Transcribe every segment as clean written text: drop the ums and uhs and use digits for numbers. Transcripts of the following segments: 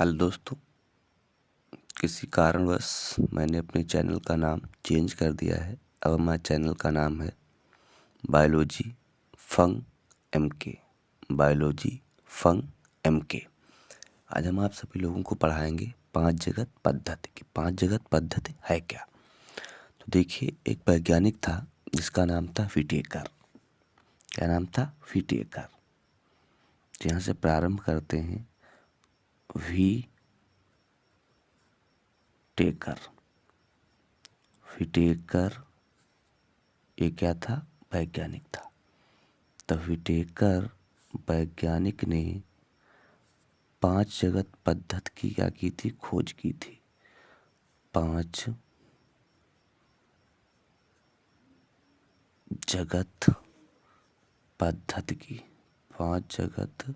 Hello दोस्तों, किसी कारणवश मैंने अपने चैनल का नाम चेंज कर दिया है। अब हमारे चैनल का नाम है बायोलॉजी फंग एमके। बायोलॉजी फंग एमके। आज हम आप सभी लोगों को पढ़ाएंगे 5 जगत पद्धति की। 5 जगत पद्धति है क्या? तो देखिए, एक वैज्ञानिक था जिसका नाम था व्हिटेकर। क्या नाम था? व्हिटेकर। यहाँ से प्रारंभ करते हैं। व्हिटेकर ये क्या था? वैज्ञानिक था। तो व्हिटेकर वैज्ञानिक ने 5 जगत पद्धति की क्या की थी? खोज की थी। 5 जगत पद्धति की। 5 जगत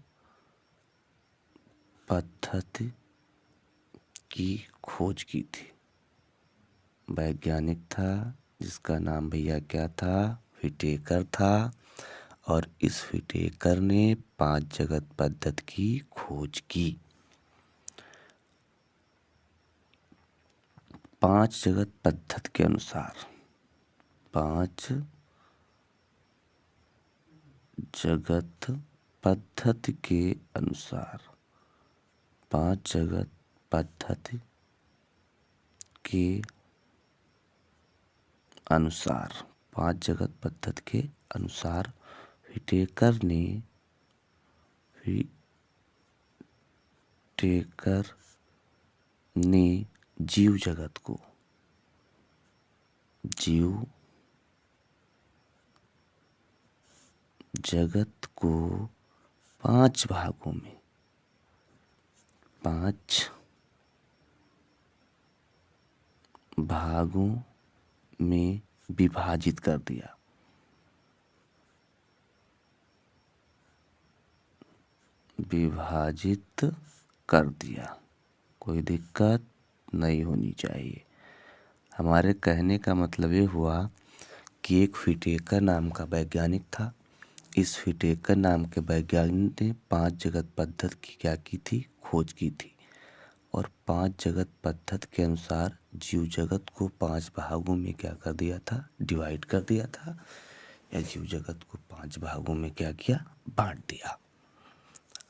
पद्धति की खोज की थी। वैज्ञानिक था जिसका नाम भैया क्या था? व्हिटेकर था। और इस व्हिटेकर ने 5 जगत पद्धति की खोज की। 5 जगत पद्धति के अनुसार 5 जगत पद्धति के अनुसार 5 जगत पद्धति के अनुसार 5 जगत पद्धति के अनुसार व्हिटेकर ने जीव जगत को 5 भागों में 5 भागों में विभाजित कर दिया। कोई दिक्कत नहीं होनी चाहिए। हमारे कहने का मतलब ये हुआ कि एक व्हिटेकर नाम का वैज्ञानिक था। इस व्हिटेकर नाम के वैज्ञानिक ने 5 जगत पद्धति की क्या की थी? खोज की थी। और 5 जगत पद्धति के अनुसार जीव जगत को 5 भागों में क्या कर दिया था? डिवाइड कर दिया था। या जीव जगत को 5 भागों में क्या किया? बांट दिया।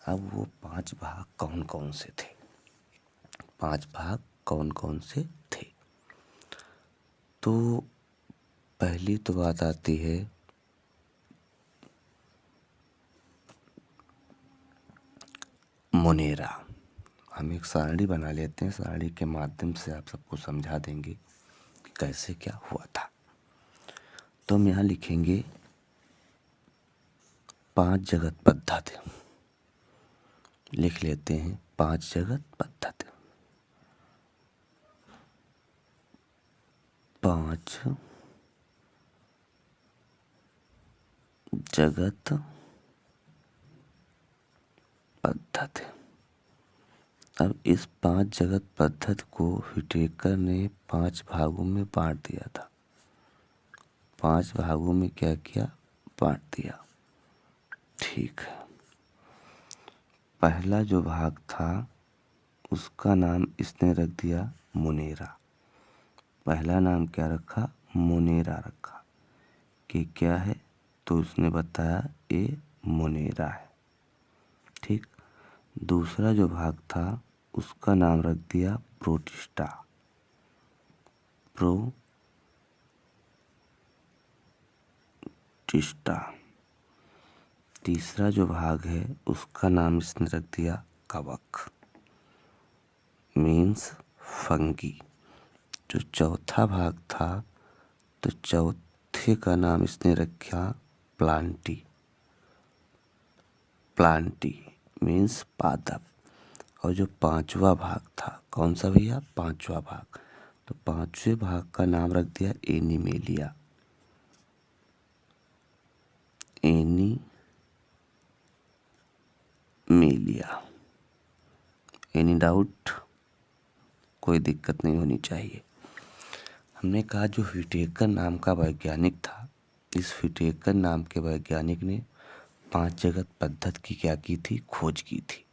अब वो 5 भाग कौन कौन से थे? 5 भाग कौन कौन से थे? तो पहली तो बात आती है मोनेरा। हम एक सारणी बना लेते हैं। सारणी के माध्यम से आप सबको समझा देंगे कि कैसे क्या हुआ था। तो हम यहाँ लिखेंगे 5 जगत पद्धति। लिख लेते हैं 5 जगत पद्धति। 5 जगत पद्धति। अब इस 5 जगत पद्धति को व्हिटेकर ने 5 भागों में बांट दिया था। 5 भागों में क्या किया? बांट दिया। ठीक है। पहला जो भाग था उसका नाम इसने रख दिया मोनेरा। पहला नाम क्या रखा? मोनेरा रखा। कि क्या है? तो उसने बताया ये मोनेरा है। ठीक। दूसरा जो भाग था उसका नाम रख दिया प्रोटिस्टा। तीसरा जो भाग है उसका नाम इसने रख दिया कवक, मीन्स फंगी। जो चौथा भाग था तो चौथे का नाम इसने रखा प्लांटी मीन्स पादप। और जो 5वां भाग था, कौन सा भैया? 5वां भाग। तो 5वें भाग का नाम रख दिया एनिमेलिया। Any doubt? कोई दिक्कत नहीं होनी चाहिए। हमने कहा जो व्हिटेकर नाम का वैज्ञानिक था, इस व्हिटेकर नाम के वैज्ञानिक ने 5 जगत पद्धति की क्या की थी? खोज की थी।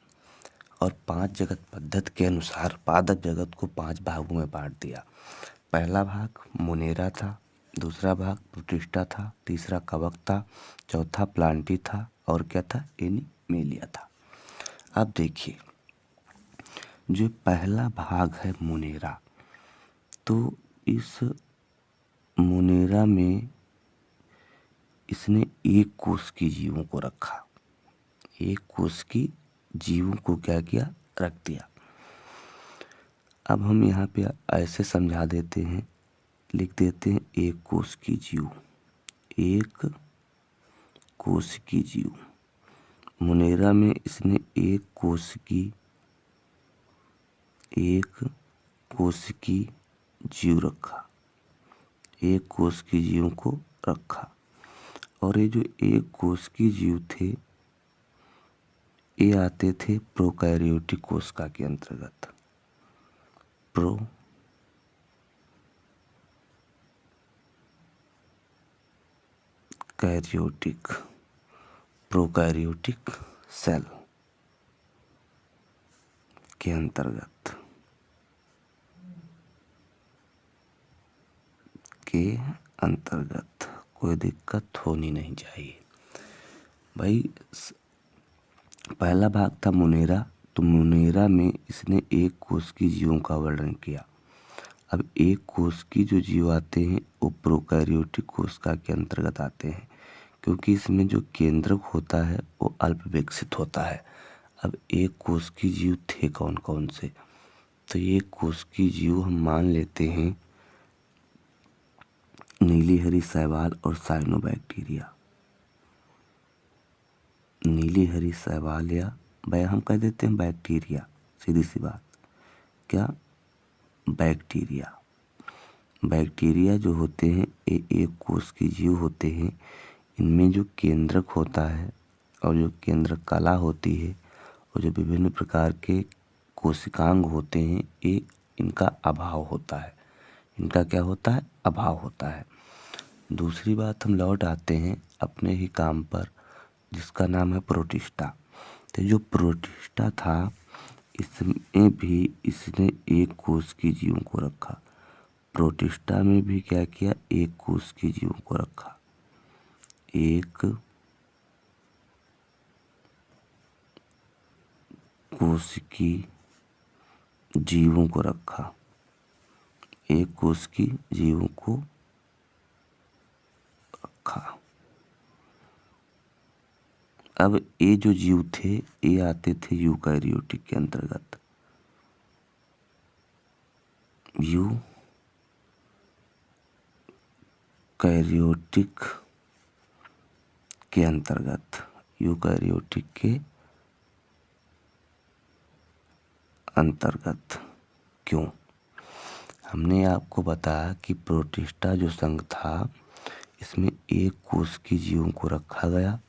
और 5 जगत पद्धति के अनुसार पादप जगत को 5 भागों में बांट दिया। पहला भाग मोनेरा था, दूसरा भाग प्रोटिस्टा था, तीसरा कवक था, चौथा प्लांटी था और क्या था, एनिमेलिया था। अब देखिए जो पहला भाग है मोनेरा, तो इस मोनेरा में इसने एक कोष की जीवों को रखा, एक कोष की जीवों को क्या किया, रख दिया। अब हम यहाँ पे ऐसे समझा देते हैं, लिख देते हैं एक कोष की जीव, एक कोष की जीव। मोनेरा में इसने एक कोष की जीव रखा, एक कोष की जीव को रखा। और ये जो एक कोष की जीव थे ये आते थे प्रोकैरियोटिक कोशिका के अंतर्गत। प्रोकैरियोटिक सेल के अंतर्गत कोई दिक्कत होनी नहीं चाहिए भाई। पहला भाग था मोनेरा, तो मोनेरा में इसने एक कोष की जीवों का वर्णन किया। अब एक कोष की जो जीव आते हैं वो प्रोकैरियोटिक कोशिका के अंतर्गत आते हैं, क्योंकि इसमें जो केंद्रक होता है वो अल्प विकसित होता है। अब एक कोष की जीव थे कौन कौन से, तो एक कोष की जीव हम मान लेते हैं नीली हरी शैवाल और साइनोबैक्टीरिया। नीली हरी शैवाल या हम कह देते हैं बैक्टीरिया, सीधी सी बात, क्या, बैक्टीरिया जो होते हैं ये एक कोष की जीव होते हैं। इनमें जो केंद्रक होता है और जो केंद्रक कला होती है और जो विभिन्न प्रकार के कोशिकांग होते हैं ये इनका अभाव होता है। इनका क्या होता है, अभाव होता है। दूसरी बात, हम लौट आते हैं अपने ही काम पर जिसका नाम है प्रोटिस्टा। तो जो प्रोटिस्टा था इसमें भी इसने एक कोष की जीवों को रखा। प्रोटिस्टा में भी क्या किया, एक कोष की जीवों को रखा, एक कोष की जीवों को रखा, एक कोष की जीवों को रखा। अब ये जो जीव थे ये आते थे यूकैरियोटिक के अंतर्गत, यूकैरियोटिक के अंतर्गत, यूकैरियोटिक के अंतर्गत। क्यों, हमने आपको बताया कि प्रोटिस्टा जो संघ था इसमें एक कोष की जीवों को रखा गया।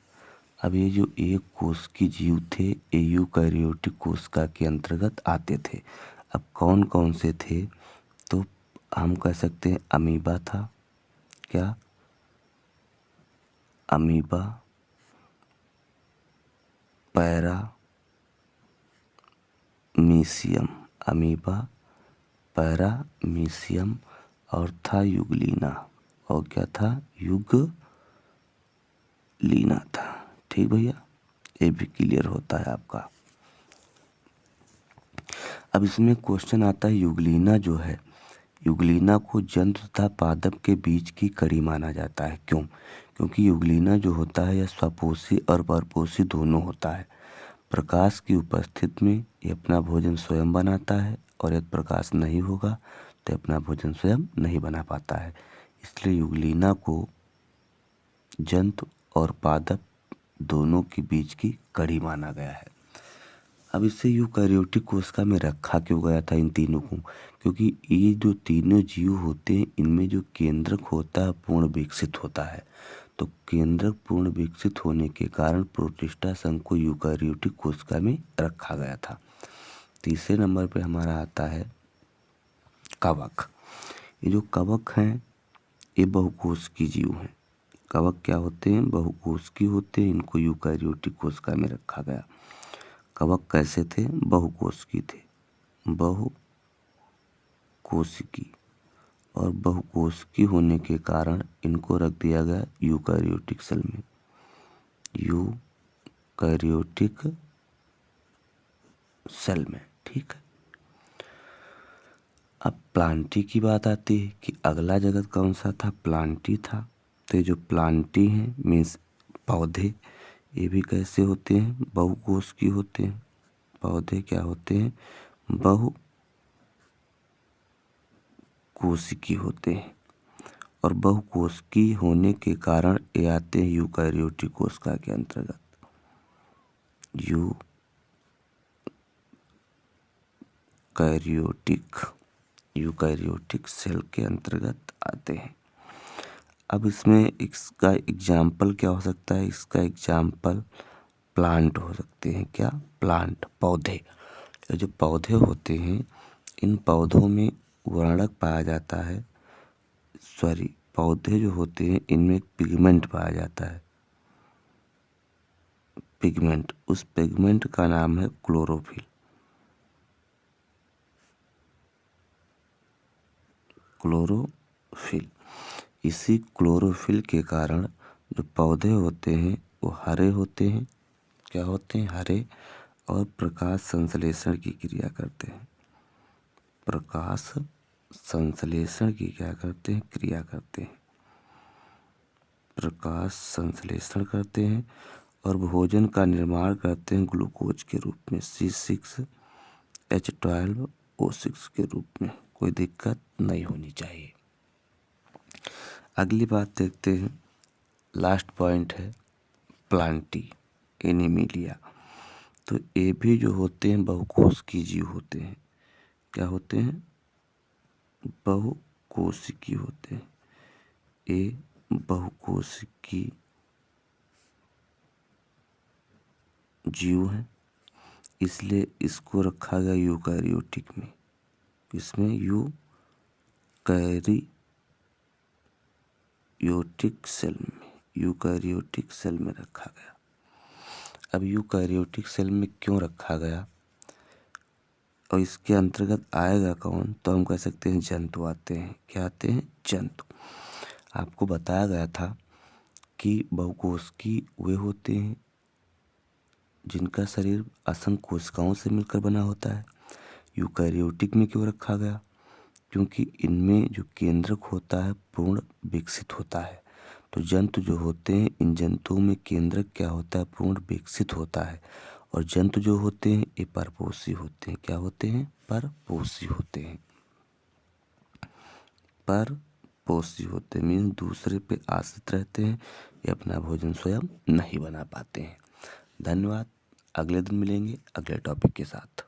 अब ये जो एक कोष की जीव थे ये यूकैरियोटिक कोशिका के अंतर्गत आते थे। अब कौन कौन से थे, तो हम कह सकते हैं अमीबा था, क्या, अमीबा, पैरामीशियम, अमीबा, पैरामीशियम और था युगलीना, और क्या था, युगलीना था। ठीक भैया, ये भी क्लियर होता है आपका। अब इसमें क्वेश्चन आता है युगलीना जो है, युगलीना को जंतु तथा पादप के बीच की कड़ी माना जाता है। क्यों, क्योंकि युगलीना जो होता है यह स्वपोषी और परपोषी दोनों होता है। प्रकाश की उपस्थिति में ये अपना भोजन स्वयं बनाता है और यदि प्रकाश नहीं होगा तो अपना भोजन स्वयं नहीं बना पाता है। इसलिए युगलीना को जंतु और पादप दोनों के बीच की कड़ी माना गया है। अब इससे यूकैरियोटिक कोशिका में रखा क्यों गया था इन तीनों को, क्योंकि ये जो तीनों जीव होते हैं इनमें जो केंद्रक होता है पूर्ण विकसित होता है। तो केंद्रक पूर्ण विकसित होने के कारण प्रोटिस्टा संघ को यूकैरियोटिक कोशिका में रखा गया था। तीसरे नंबर पे हमारा आता है कवक। ये जो कवक हैं ये बहुकोश की जीव हैं। कवक क्या होते हैं, बहुकोश की होते हैं। इनको यूकैरियोटिक कोशिका में रखा गया। कवक कैसे थे? बहुकोशिकी थे, बहुकोशिकी। और बहुकोशिकी होने के कारण इनको रख दिया गया यूकैरियोटिक सेल में, यूकैरियोटिक सेल में। ठीक है। अब प्लांटी की बात आती है कि अगला जगत कौन सा था? प्लांटी था। तो ये जो प्लांटी हैं मीन्स पौधे, ये भी कैसे होते हैं? बहुकोशिकी होते हैं। पौधे क्या होते हैं? बहुकोशिकी होते हैं। और बहुकोशिकी होने के कारण ये आते हैं यूकैरियोटिक कोशिका के अंतर्गत, यूकैरियोटिक सेल के अंतर्गत आते हैं। अब इसमें इसका एग्जाम्पल क्या हो सकता है? इसका एग्जाम्पल प्लांट हो सकते हैं। क्या? प्लांट, पौधे। ये जो पौधे होते हैं, इन पौधों में वर्णक पाया जाता है, पौधे जो होते हैं इनमें एक पिगमेंट पाया जाता है, पिगमेंट। उस पिगमेंट का नाम है क्लोरोफिल। क्लोरोफिल। इसी क्लोरोफिल के कारण जो पौधे होते हैं वो हरे होते हैं। क्या होते हैं? हरे। और प्रकाश संश्लेषण की क्रिया करते हैं। प्रकाश संश्लेषण की क्या करते हैं? क्रिया करते हैं। प्रकाश संश्लेषण करते हैं और भोजन का निर्माण करते हैं ग्लूकोज के रूप में, C6H12O6 के रूप में। कोई दिक्कत नहीं होनी चाहिए। अगली बात देखते हैं, लास्ट पॉइंट है प्लांटी, एनीमिलिया। तो ये भी जो होते हैं बहुकोशिकी जीव होते हैं। क्या होते हैं? बहुकोशिकी होते हैं। ये बहुकोशिकी जीव हैं, इसलिए इसको रखा गया यूकैरियोटिक में। इसमें यूकैरियोटिक सेल में रखा गया। अब यूकैरियोटिक सेल में क्यों रखा गया और इसके अंतर्गत आएगा कौन? तो हम कह सकते हैं जंतु आते हैं। क्या आते हैं? जंतु। आपको बताया गया था कि बहुकोशिकी वे होते हैं जिनका शरीर असंख्य कोशिकाओं से मिलकर बना होता है। यूकैरियोटिक में क्यों रखा गया? क्योंकि इनमें जो केंद्रक होता है पूर्ण विकसित होता है। तो जंतु जो होते हैं, इन जंतुओं में केंद्रक क्या होता है? पूर्ण विकसित होता है। और जंतु जो होते हैं ये परपोषी होते हैं। क्या होते हैं? परपोषी होते हैं। परपोषी होते हैं मीन्स दूसरे पे आश्रित रहते हैं, ये अपना भोजन स्वयं नहीं बना पाते हैं। धन्यवाद। अगले दिन मिलेंगे अगले टॉपिक के साथ।